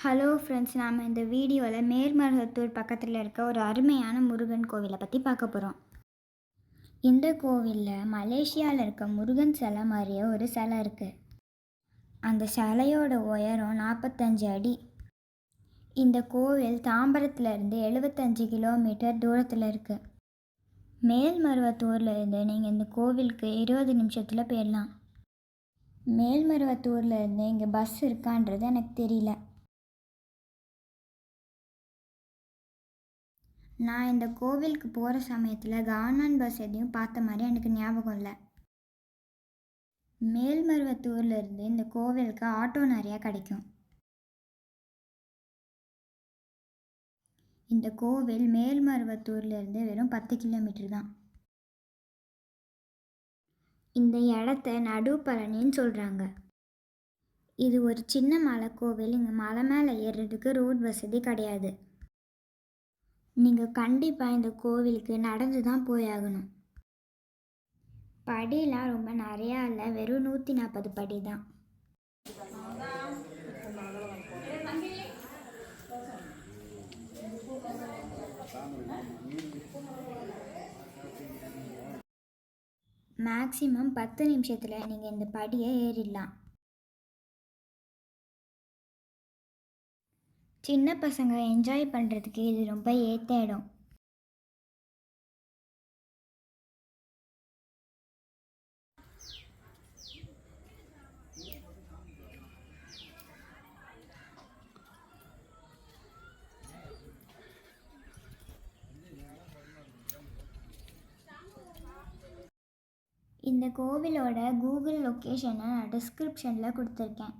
Hello friends, நாம் இந்த வீடியோவில் மேல்மருவத்தூர் பக்கத்தில் இருக்க ஒரு அருமையான முருகன் கோவிலை பற்றி பார்க்க போகிறோம். இந்த கோவிலில் மலேசியாவில் இருக்க முருகன் சிலை மாதிரியே ஒரு சிலை இருக்குது. அந்த சிலையோட உயரம் 45 அடி. இந்த கோவில் தாம்பரத்துலேருந்து 75 கிலோமீட்டர் தூரத்தில் இருக்குது. மேல்மருவத்தூரில் இருந்து நீங்கள் இந்த கோவிலுக்கு 20 நிமிஷத்தில் போயிடலாம். மேல்மருவத்தூரில் இருந்து இங்கே பஸ் இருக்கான்றது எனக்கு தெரியல. நான் இந்த கோவிலுக்கு போகிற சமயத்தில் கவர்மெண்ட் பஸ் எதையும் பார்த்த மாதிரி எனக்கு ஞாபகம் இல்லை. மேல்மருவத்தூர்லேருந்து இந்த கோவிலுக்கு ஆட்டோ நிறையா கிடைக்கும். இந்த கோவில் மேல்மருவத்தூர்லேருந்து வெறும் 10 கிலோமீட்டர் தான். இந்த இடத்த நடுப்பழனின்னு சொல்கிறாங்க. இது ஒரு சின்ன மலை கோவில். இங்கே மலை மேலே ஏறுறதுக்கு ரோட் வசதி கிடையாது. நீங்கள் கண்டிப்பாக இந்த கோவிலுக்கு நடந்து தான் போயாகணும். படிலாம் ரொம்ப நிறையா இல்லை, வெறும் 140 படி தான். மேக்ஸிமம் 10 நிமிஷத்தில் நீங்கள் இந்த படியை ஏறிடலாம். சின்ன பசங்க என்ஜாய் பண்ணுறதுக்கு இது ரொம்ப ஏற்ற இடம். இந்த கோவிலோட கூகுள் லொக்கேஷனை நான் டிஸ்கிரிப்ஷனில் கொடுத்துருக்கேன்.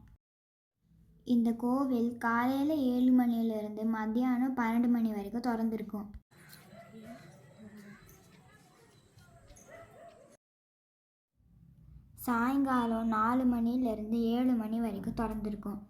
இந்த கோவில் காலையில் 7 மணிலேருந்து மத்தியானம் 12 மணி வரைக்கும் திறந்துருக்கும். சாயங்காலம் 4 மணிலேருந்து 7 மணி வரைக்கும் திறந்துருக்கும்.